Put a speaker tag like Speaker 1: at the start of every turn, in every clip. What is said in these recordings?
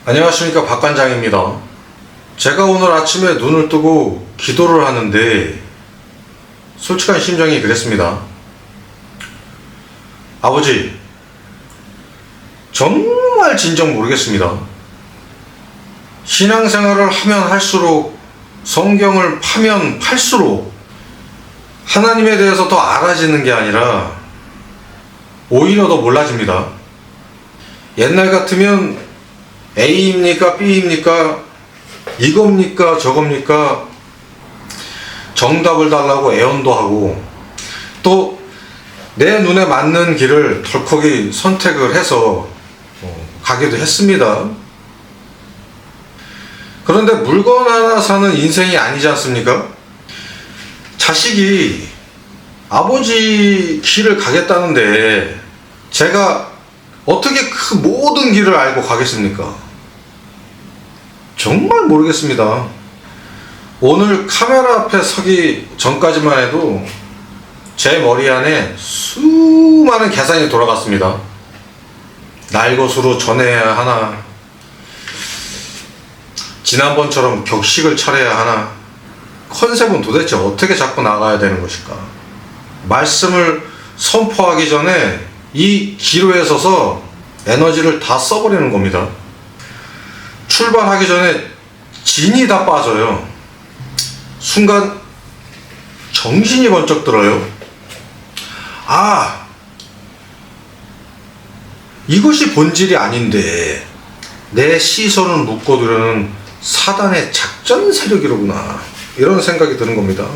Speaker 1: 안녕하십니까, 박관장입니다. 제가 오늘 아침에 눈을 뜨고 기도를 하는데 솔직한 심정이 그랬습니다. 아버지, 정말 진정 모르겠습니다. 신앙생활을 하면 할수록, 성경을 파면 팔수록 하나님에 대해서 더 알아지는 게 아니라 오히려 더 몰라집니다. 옛날 같으면 A입니까 B입니까 이겁니까 저겁니까 정답을 달라고 애원도 하고, 또 내 눈에 맞는 길을 덜컥이 선택을 해서 가기도 했습니다. 그런데 물건 하나 사는 인생이 아니지 않습니까? 자식이 아버지 길을 가겠다는데 제가 어떻게 그 모든 길을 알고 가겠습니까? 정말 모르겠습니다. 오늘 카메라 앞에 서기 전까지만 해도 제 머리 안에 수많은 계산이 돌아갔습니다. 날 것으로 전해야 하나, 지난번처럼 격식을 차려야 하나, 컨셉은 도대체 어떻게 잡고 나가야 되는 것일까? 말씀을 선포하기 전에 이 기로에 서서 에너지를 다 써버리는 겁니다. 출발하기 전에 진이 다 빠져요. 순간 정신이 번쩍 들어요. 이것이 본질이 아닌데 내 시선을 묶어두려는 사단의 작전 세력이로구나, 이런 생각이 드는 겁니다.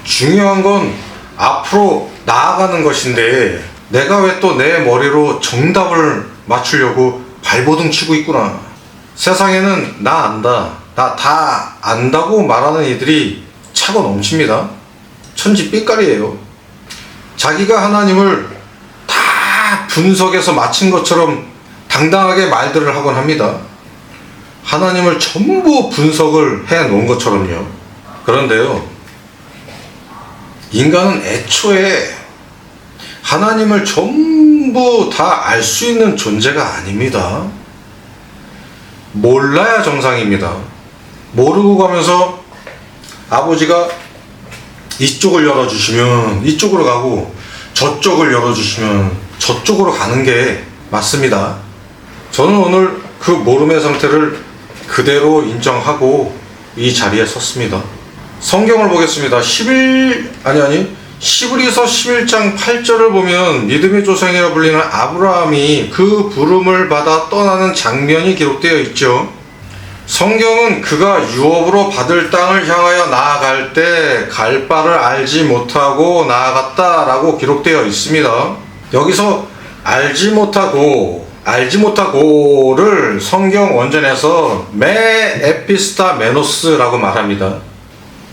Speaker 1: 중요한 건 앞으로 나아가는 것인데 내가 왜 또 내 머리로 정답을 맞추려고 발버둥 치고 있구나. 세상에는 나 안다, 나 다 안다고 말하는 이들이 차고 넘칩니다. 천지 삐까리예요. 자기가 하나님을 다 분석해서 마친 것처럼 당당하게 말들을 하곤 합니다. 하나님을 전부 분석을 해 놓은 것처럼요. 그런데요, 인간은 애초에 하나님을 전부 다 알 수 있는 존재가 아닙니다. 몰라야 정상입니다. 모르고 가면서 아버지가 이쪽을 열어주시면 이쪽으로 가고 저쪽을 열어주시면 저쪽으로 가는 게 맞습니다. 저는 오늘 그 모름의 상태를 그대로 인정하고 이 자리에 섰습니다. 성경을 보겠습니다. 시브리서 11장 8절을 보면 믿음의 조상이라 불리는 아브라함이 그 부름을 받아 떠나는 장면이 기록되어 있죠. 성경은 그가 유업으로 받을 땅을 향하여 나아갈 때 갈 바를 알지 못하고 나아갔다라고 기록되어 있습니다. 여기서 알지 못하고를 성경 원전에서 메 에피스타 메노스라고 말합니다.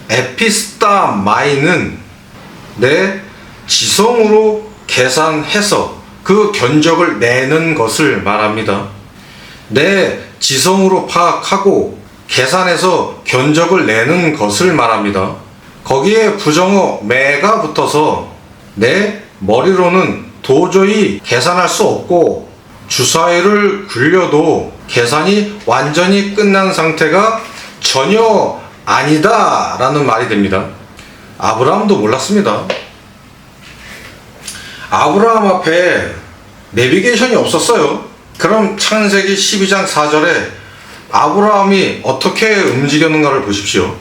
Speaker 1: 에피스타 마이는 내 지성으로 계산해서 그 견적을 내는 것을 말합니다. 내 지성으로 파악하고 계산해서 견적을 내는 것을 말합니다. 거기에 부정어 매가 붙어서 내 머리로는 도저히 계산할 수 없고 주사위를 굴려도 계산이 완전히 끝난 상태가 전혀 아니다 라는 말이 됩니다. 아브라함도 몰랐습니다. 아브라함 앞에 내비게이션이 없었어요. 그럼 창세기 12장 4절에 아브라함이 어떻게 움직였는가를 보십시오.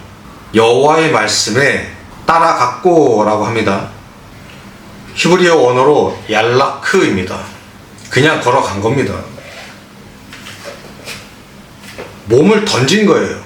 Speaker 1: 여호와의 말씀에 따라갔고 라고 합니다. 히브리어 원어로 얄라크입니다. 그냥 걸어간 겁니다. 몸을 던진 거예요.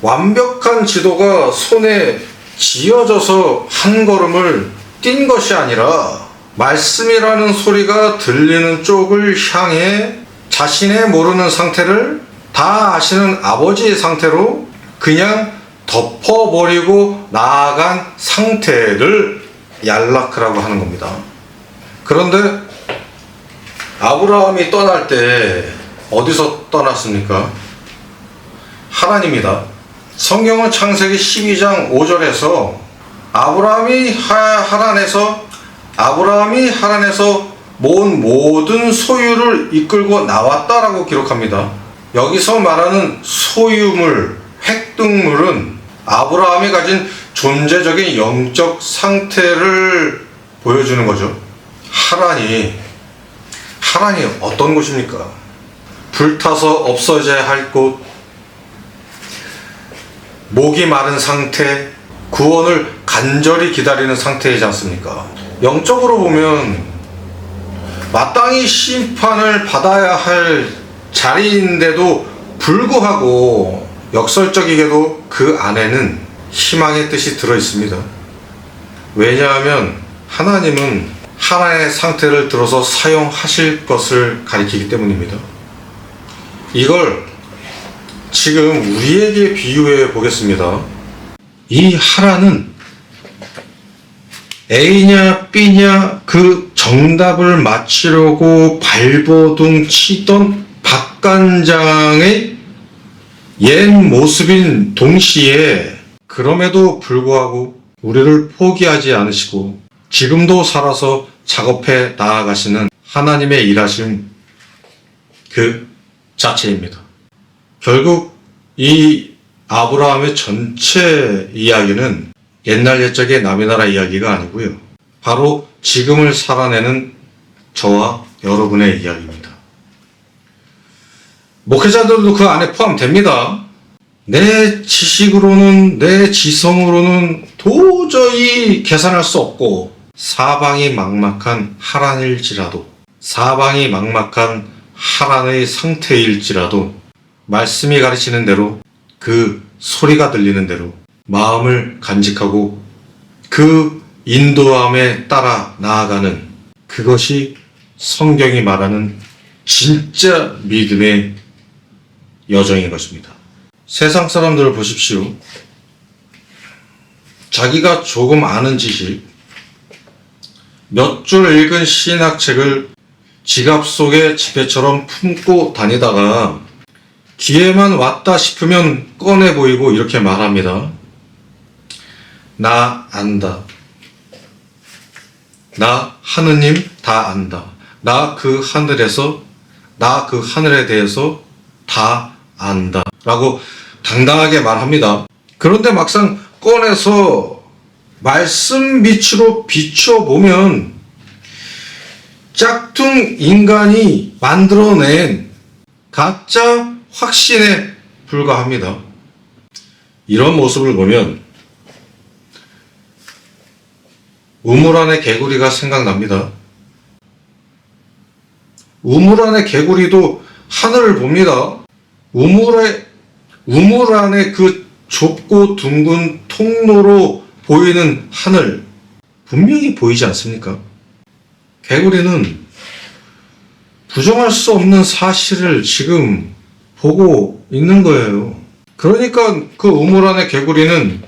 Speaker 1: 완벽한 지도가 손에 쥐어져서 한 걸음을 뛴 것이 아니라 말씀이라는 소리가 들리는 쪽을 향해 자신의 모르는 상태를 다 아시는 아버지의 상태로 그냥 덮어버리고 나아간 상태를 얄라크라고 하는 겁니다. 그런데 아브라함이 떠날 때 어디서 떠났습니까? 하나님이다. 성경은 창세기 12장 5절에서 아브라함이 하란에서 모은 모든 소유를 이끌고 나왔다라고 기록합니다. 여기서 말하는 소유물, 획득물은 아브라함이 가진 존재적인 영적 상태를 보여주는 거죠. 하란이 어떤 곳입니까? 불타서 없어져야 할 곳, 목이 마른 상태, 구원을 간절히 기다리는 상태이지 않습니까? 영적으로 보면 마땅히 심판을 받아야 할 자리인데도 불구하고 역설적이게도 그 안에는 희망의 뜻이 들어 있습니다. 왜냐하면 하나님은 하나의 상태를 들어서 사용하실 것을 가리키기 때문입니다. 이걸 지금 우리에게 비유해 보겠습니다. 이 하란은 A냐 B냐 그 정답을 맞히려고 발버둥 치던 박간장의 옛 모습인 동시에 그럼에도 불구하고 우리를 포기하지 않으시고 지금도 살아서 작업해 나아가시는 하나님의 일하심 그 자체입니다. 결국 이 아브라함의 전체 이야기는 옛날 옛적의 남의 나라 이야기가 아니고요. 바로 지금을 살아내는 저와 여러분의 이야기입니다. 목회자들도 그 안에 포함됩니다. 내 지식으로는, 내 지성으로는 도저히 계산할 수 없고 사방이 막막한 하란일지라도, 사방이 막막한 하란의 상태일지라도 말씀이 가르치는 대로, 그 소리가 들리는 대로 마음을 간직하고 그 인도함에 따라 나아가는, 그것이 성경이 말하는 진짜 믿음의 여정인 것입니다. 세상 사람들을 보십시오. 자기가 조금 아는 지식, 몇 줄 읽은 신학책을 지갑 속에 지폐처럼 품고 다니다가 기회만 왔다 싶으면 꺼내 보이고 이렇게 말합니다. 나 안다. 나 하느님 다 안다. 나 그 하늘에 대해서 다 안다. 라고 당당하게 말합니다. 그런데 막상 꺼내서 말씀 빛으로 비춰보면 짝퉁 인간이 만들어낸 가짜 확신에 불과합니다. 이런 모습을 보면 우물 안의 개구리가 생각납니다. 우물 안의 개구리도 하늘을 봅니다. 우물 안에 그 좁고 둥근 통로로 보이는 하늘 분명히 보이지 않습니까? 개구리는 부정할 수 없는 사실을 지금 보고 있는 거예요. 그러니까 그 우물 안의 개구리는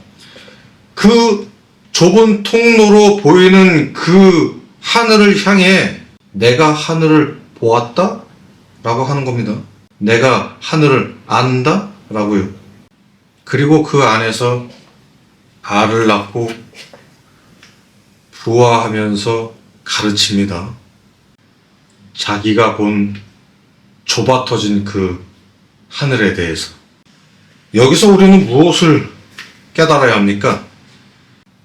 Speaker 1: 그 좁은 통로로 보이는 그 하늘을 향해 내가 하늘을 보았다? 라고 하는 겁니다. 내가 하늘을 안다? 라고요. 그리고 그 안에서 알을 낳고 부화하면서 가르칩니다. 자기가 본 좁아터진 그 하늘에 대해서. 여기서 우리는 무엇을 깨달아야 합니까?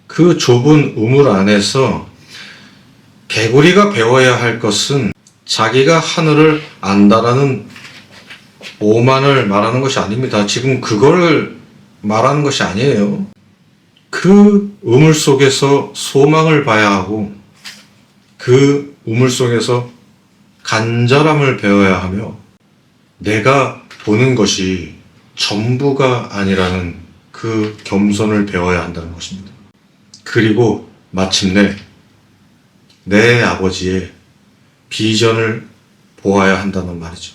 Speaker 1: 그 좁은 우물 안에서 개구리가 배워야 할 것은 자기가 하늘을 안다라는 오만을 말하는 것이 아닙니다. 지금 그걸 말하는 것이 아니에요. 그 우물 속에서 소망을 봐야 하고 그 우물 속에서 간절함을 배워야 하며 내가 보는 것이 전부가 아니라는 그 겸손을 배워야 한다는 것입니다. 그리고 마침내 내 아버지의 비전을 보아야 한다는 말이죠.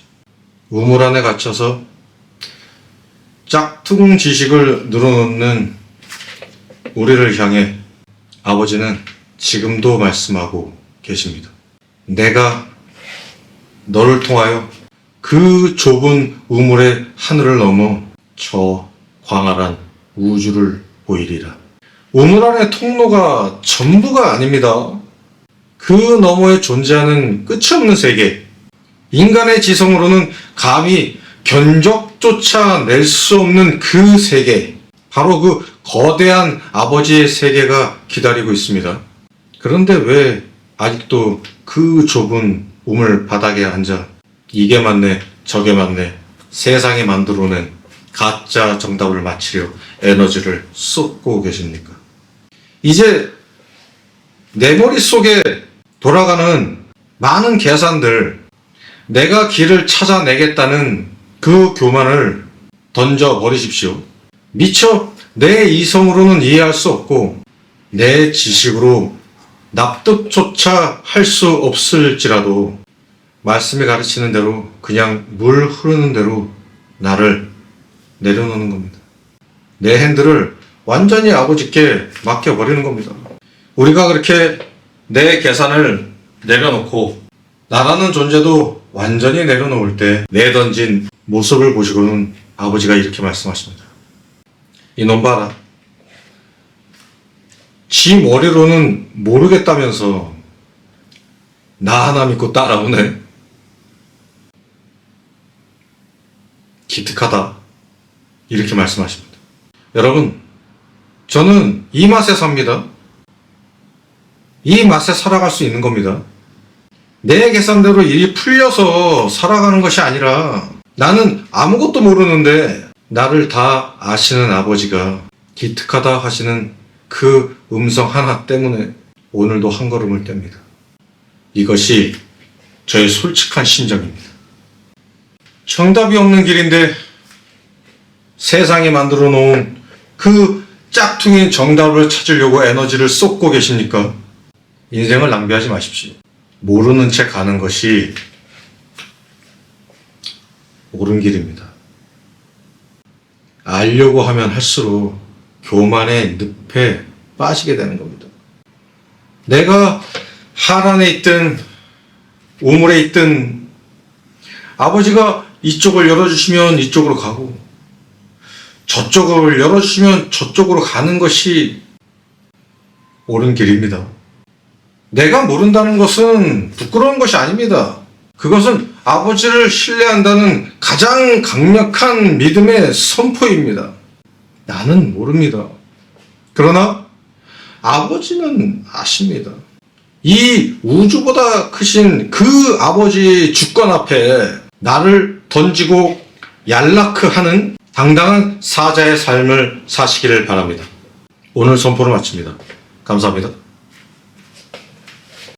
Speaker 1: 우물 안에 갇혀서 짝퉁 지식을 늘어놓는 우리를 향해 아버지는 지금도 말씀하고 계십니다. 내가 너를 통하여 그 좁은 우물의 하늘을 넘어 저 광활한 우주를 보이리라. 우물 안의 통로가 전부가 아닙니다. 그 너머에 존재하는 끝이 없는 세계. 인간의 지성으로는 감히 견적조차 낼 수 없는 그 세계, 바로 그 거대한 아버지의 세계가 기다리고 있습니다. 그런데 왜 아직도 그 좁은 우물 바닥에 앉아 이게 맞네 저게 맞네 세상이 만들어낸 가짜 정답을 맞히려 에너지를 쏟고 계십니까? 이제 내 머릿속에 돌아가는 많은 계산들, 내가 길을 찾아내겠다는 그 교만을 던져버리십시오. 미처 내 이성으로는 이해할 수 없고 내 지식으로 납득조차 할 수 없을지라도 말씀이 가르치는 대로 그냥 물 흐르는 대로 나를 내려놓는 겁니다. 내 핸들을 완전히 아버지께 맡겨버리는 겁니다. 우리가 그렇게 내 계산을 내려놓고 나라는 존재도 완전히 내려놓을 때 내던진 모습을 보시고는 아버지가 이렇게 말씀하십니다. 이놈 봐라. 지 머리로는 모르겠다면서 나 하나 믿고 따라오네. 기특하다. 이렇게 말씀하십니다. 여러분, 저는 이 맛에 삽니다. 이 맛에 살아갈 수 있는 겁니다. 내 계산대로 일이 풀려서 살아가는 것이 아니라 나는 아무것도 모르는데 나를 다 아시는 아버지가 기특하다 하시는 그 음성 하나 때문에 오늘도 한 걸음을 뗍니다. 이것이 저의 솔직한 심정입니다. 정답이 없는 길인데 세상에 만들어 놓은 그 짝퉁인 정답을 찾으려고 에너지를 쏟고 계십니까? 인생을 낭비하지 마십시오. 모르는 채 가는 것이 옳은 길입니다. 알려고 하면 할수록 교만의 늪에 빠지게 되는 겁니다. 내가 하란에 있든 우물에 있든 아버지가 이쪽을 열어주시면 이쪽으로 가고 저쪽을 열어주시면 저쪽으로 가는 것이 옳은 길입니다. 내가 모른다는 것은 부끄러운 것이 아닙니다. 그것은 아버지를 신뢰한다는 가장 강력한 믿음의 선포입니다. 나는 모릅니다. 그러나 아버지는 아십니다. 이 우주보다 크신 그 아버지의 주권 앞에 나를 던지고 얄라크하는 당당한 사자의 삶을 사시기를 바랍니다. 오늘 선포를 마칩니다. 감사합니다.